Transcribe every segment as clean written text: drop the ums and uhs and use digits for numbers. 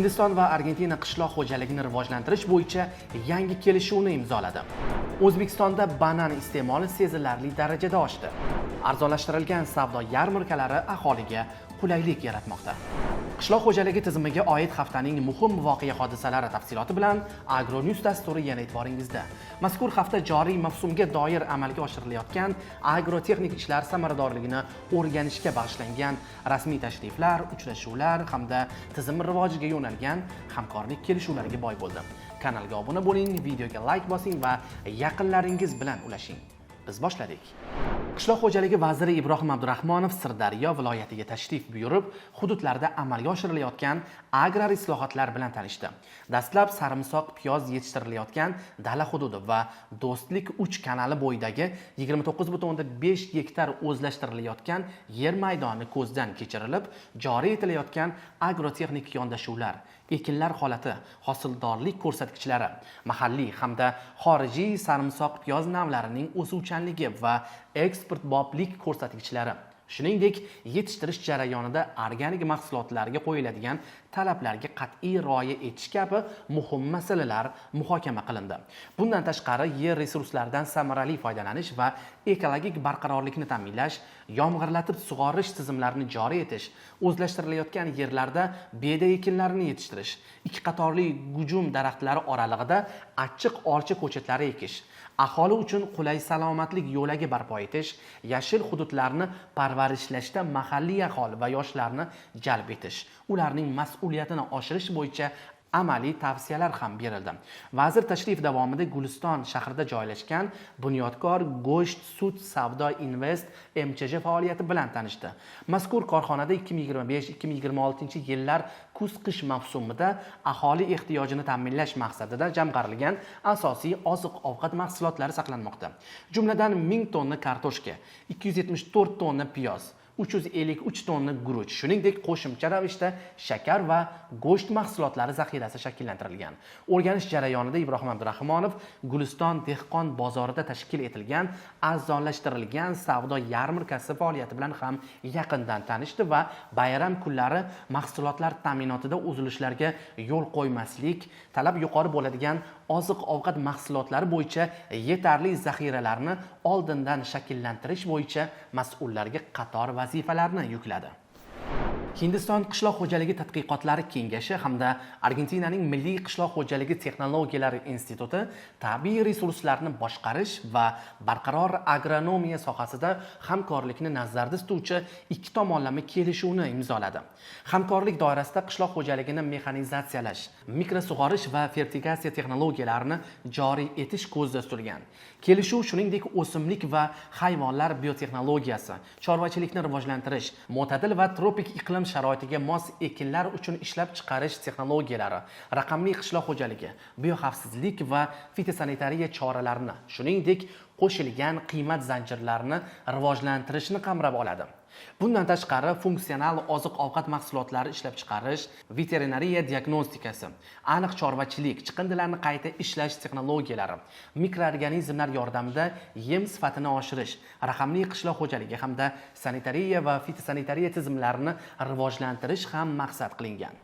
Hindiston va Argentina qishloq xo'jaligini rivojlantirish bo'yicha yangi kelishuvni imzoladi. O'zbekistonda banan iste'moli sezilarli darajada oshdi. Arzonlashtirilgan savdo yarmarkalari aholiga qulaylik yaratmoqda. Qishloq xo'jaligi tizimiga oid haftaning muhim voqea hodisalari tafsiloti bilan Agronews dasturi yana e'tiboringizda. Mazkur hafta joriy mavsumga doir amalga oshirilayotgan agrotexnik ishlar samaradorligini o'rganishga bag'ishlangan rasmiy tashriflar, uchrashuvlar hamda tizim rivojiga yo'nalgan hamkorlik kelishuvlariga boy bo'ldi. Kanalga obuna bo'ling, videoga like bosing va yaqinlaringiz bilan ulashing. Biz boshladik. Qishloq xo'jaligi vaziri Ibrohim Abdurahmonov Sirdaryo viloyatiga tashrif buyurib, hududlarda amalga oshirilayotgan agrar islohotlar bilan tanishdi. Dastlab sarimsoq piyoz yetishtirilayotgan dala hududi va Do'stlik 3 kanali bo'yidagi 29,5 gektar o'zlashtirilayotgan yer maydoni ko'zdan kechirilib, joriy etilayotgan agrotexnik yondashuvlar, ekinlar holati, hosildorlik ko'rsatkichlari, mahalliy hamda xorijiy sarimsoq piyoz navlarining o'suvchanligi va eksportboplik ko'rsatkichlari, shuningdek yetishtirish jarayonida organik mahsulotlarga qo'yiladigan talablarga qat'iy rioya etish kabi muhim masalalar muhokama qilindi. Bundan tashqari, yer resurslaridan samarali foydalanish va ekologik barqarorlikni ta'minlash, yomg'irlatib sug'orish tizimlarini joriy etish, o'zlashtirilayotgan yerlarda beda ekinlarini yetishtirish, ikki qatorli gujum daraxtlari oralig'ida achchiq olcha ko'chatlari ekish, aholi uchun qulay salomatlik yo'lagi barpo etish, yashil hududlarni parvarishlashda mahalliy aholi va yoshlarni jalb etish, ularning mas'uliyatini oshirish bo'yicha amaliy tavsiyalar ham berildi. Vazir tashrif davomida Guliston shahrida joylashgan Bunyodkor go'sht sut savdo invest MCJ faoliyati bilan tanishdi. Mazkur korxonada 2025-2026 yillar kuz-qish mavsumida aholi ehtiyojini ta'minlash maqsadida jamg'arilgan asosiy oziq-ovqat mahsulotlari saqlanmoqda. Jumladan 1000 tonna kartoshka, 274 tonna piyoz, 353 tonna guruch, shuningdek qo'shimcha ravishda shakar va go'sht mahsulotlari zaxirasi shakllantirilgan. O'rganish jarayonida Ibrohim Abdurahmonov Guliston dehqon bozorida tashkil etilgan arzonlashtirilgan savdo yarmarkasi faoliyati bilan ham yaqindan tanishdi va bayram kunlari mahsulotlar ta'minotida uzilishlarga yo'l qo'ymaslik, talab yuqori bo'ladigan oziq-ovqat mahsulotlari bo'yicha yetarli zaxiralarni oldindan shakllantirish bo'yicha mas'ullarga qator vazifalarni yukladi. Hindiston qishloq xo'jaligi tadqiqotlari kengashi hamda Argentinaning Milliy qishloq xo'jaligi texnologiyalari instituti tabiiy resurslarni boshqarish va barqaror agronomiya sohasida hamkorlikni nazarda tutuvchi ikki tomonlama kelishuvni imzoladi. Hamkorlik doirasida qishloq xo'jaligini mexanizatsiyalash, mikrosug'orish va fertigatsiya texnologiyalarini joriy etish ko'zda tutilgan. Kelishuv shuningdek o'simlik va hayvonlar biotexnologiyasi, chorvachilikni rivojlantirish, mo'tadil va tropik iqlim sharoitiga mos ekinlar uchun ishlab chiqarish texnologiyalari, raqamli qishloq xo'jaligi, bioxavfsizlik va fitosanitariya choralarini, shuningdek qo'shilgan qiymat zanjirlarini rivojlantirishni qamrab oladi. Bundan tashqari, funksional oziq-ovqat mahsulotlari ishlab chiqarish, veterinariya diagnostikasi, aniq chorvachilik, chiqindilarni qayta ishlash texnologiyalari, mikroorganizmlar yordamida yem sifatini oshirish, raqamli qishloq xo'jaligi hamda sanitariya va fitosanitariya tizimlarini rivojlantirish ham maqsad qilingan.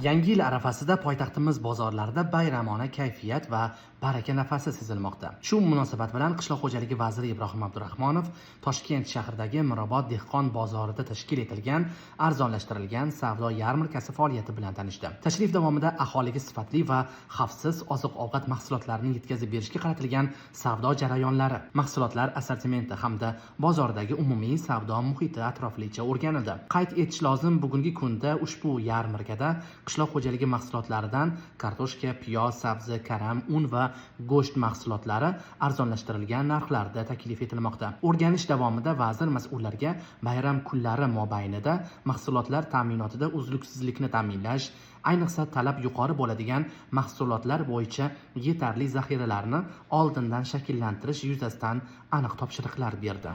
Yangi yil arafasida poytaxtimiz bozorlarida bayramona kayfiyat va baraka nafasi sezilmoqda. Shu munosabat bilan qishloq xo'jaligi vaziri Ibrohim Abdurahmonov Toshkent shahridagi Mirobod dehqon bozorida tashkil etilgan arzonlashtirilgan savdo yarmarkasi faoliyati bilan tanishdi. Tashrif davomida aholiga sifatli va xavfsiz oziq-ovqat mahsulotlarini yetkazib berishga qaratilgan savdo jarayonlari, mahsulotlar assortimenti hamda bozordagi umumiy savdo muhiti atroflicha o'rganildi. Qayd etish lozim, bugungi kunda ushbu yarmarkada qishloq xo'jaligi mahsulotlaridan kartoshka, piyoz, sabzi, karam, un va go'sht mahsulotlari arzonlashtirilgan narxlarda taklif etilmoqda. O'rganish davomida vazir mas'ullarga bayram kunlari mobaynida mahsulotlar ta'minotida uzluksizlikni ta'minlash, ayniqsa talab yuqori bo'ladigan mahsulotlar bo'yicha yetarli zaxiralarni oldindan shakllantirish yuzasidan aniq topshiriqlar berdi.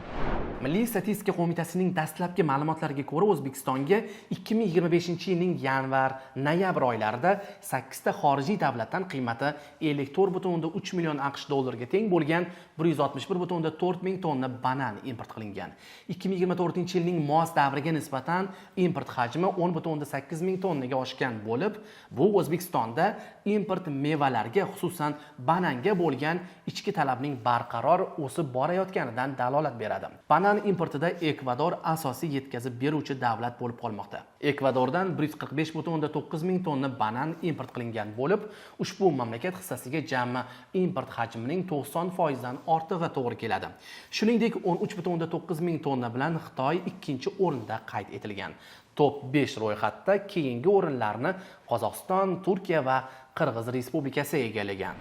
Milliy statistika qo'mitasining dastlabki ma'lumotlariga ko'ra, O'zbekistonga 2025-yilning yanvar-noyabr oylarida 8 ta xorijiy davlatdan qiymati 54,3 million AQSh dollariga teng bo'lgan 161,4 ming tonna banan import qilingan. 2024-yilning mos davriga nisbatan import hajmi 10,8 ming tonnaga oshgan bo'lib, bu O'zbekistonda import mevalarga, xususan bananga bo'lgan ichki talabning barqaror o'sib borayotganidan dalolat beradi. Banan importida Ekvador asosiy yetkazib beruvchi davlat bo'lib qolmoqda. Ekvadordan 145,9 ming tonna banan import qilingan bo'lib, ushbu mamlakat hissasiga jami import hajmining 90% dan ortig'i to'g'ri keladi. Shuningdek, 13,9 ming tonna bilan Xitoy ikkinchi o'rinda qayd etilgan. Top 5 ro'yxatda keyingi o'rinlarni Qozog'iston, Turkiya va Qirg'iz Respublikasi egallagan.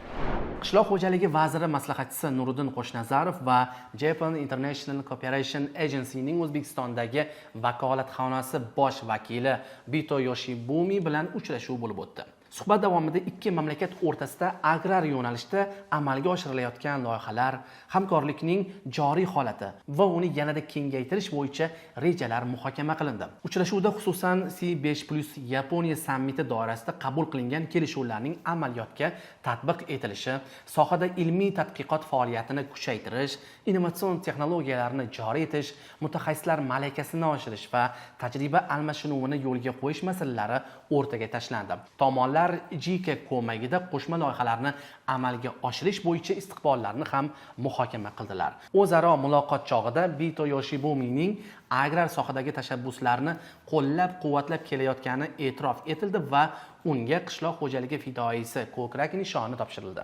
Qishloq xo'jaligi vaziri maslahatchisi Nuriddin Qo'shnazarov va Japan International Cooperation Agency'ning O'zbekistondagi vakolatxonasi bosh vakili Bito Yoshibumi bilan uchrashuv bo'lib o'tdi. Suhbat davomida ikki mamlakat o'rtasida agrar yo'nalishda amalga oshirilayotgan loyihalar, hamkorlikning joriy holati va uni yanada kengaytirish bo'yicha rejalar muhokama qilindi. Uchrashuvda xususan C5+ Yaponiya sammiti doirasida qabul qilingan kelishuvlarning amaliyotga tatbiq etilishi, sohada ilmiy tadqiqot faoliyatini kuchaytirish, innovatsion texnologiyalarni joriy etish, mutaxassislar malakasini oshirish va tajriba almashinuvini yo'lga qo'yish masalalari o'rtaga tashlandi. Tomonlar JICA ko'magida qo'shma loyihalarni amalga oshirish bo'yicha istiqbollarni ham muhokama qildilar. O'zaro muloqot chog'ida Bito Yoshibumining agrar sohadagi tashabbuslarini qo'llab-quvvatlab kelayotgani e'tirof etildi va unga qishloq xo'jaligi fidoyisi ko'krak nishoni topshirildi.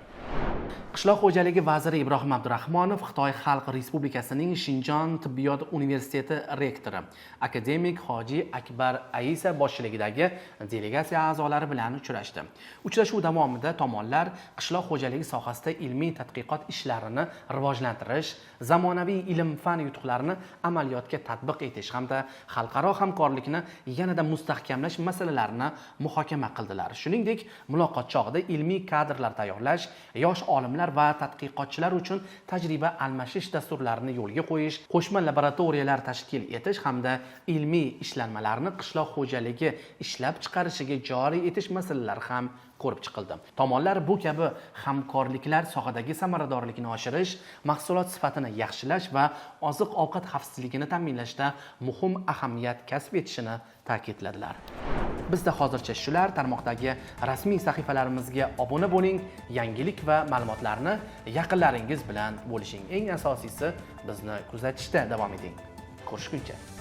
Qishloq xo'jaligi vaziri Ibrohim Abdurahmonov Xitoy Xalq Respublikasining Shinjon tibbiyot universiteti rektori akademik Hoji Akbar Aisa boshchiligidagi delegatsiya a'zolari bilan uchrashdi. Uchrashuv davomida tomonlar qishloq xo'jaligi sohasida ilmiy tadqiqot ishlarini rivojlantirish, zamonaviy ilm-fan yutuqlarini amaliyotga tatbiq etish hamda xalqaro hamkorlikni yanada mustahkamlash masalalarini muhokama qildilar. Shuningdek, muloqot chog'ida ilmiy kadrlar tayyorlash, yosh olimlar va tadqiqotchilar uchun tajriba almashish dasturlarini yo'lga qo'yish, qo'shma laboratoriyalar tashkil etish hamda ilmiy ishlanmalarni qishloq xo'jaligi ishlab chiqarishiga joriy etish masalalari ham ko'rib chiqildi. Tomonlar bu kabi hamkorliklar sohadagi samaradorlikni oshirish, mahsulot sifatini yaxshilash va oziq-ovqat xavfsizligini ta'minlashda muhim ahamiyat kasb etishini ta'kidladilar. Bizda hozircha shular. Tarmoqdagi rasmiy sahifalarimizga obuna bo'ling, yangilik va ma'lumotlarni yaqinlaringiz bilan bo'lishing. Eng asosiysi bizni kuzatishda davom eting. Ko'rishguncha.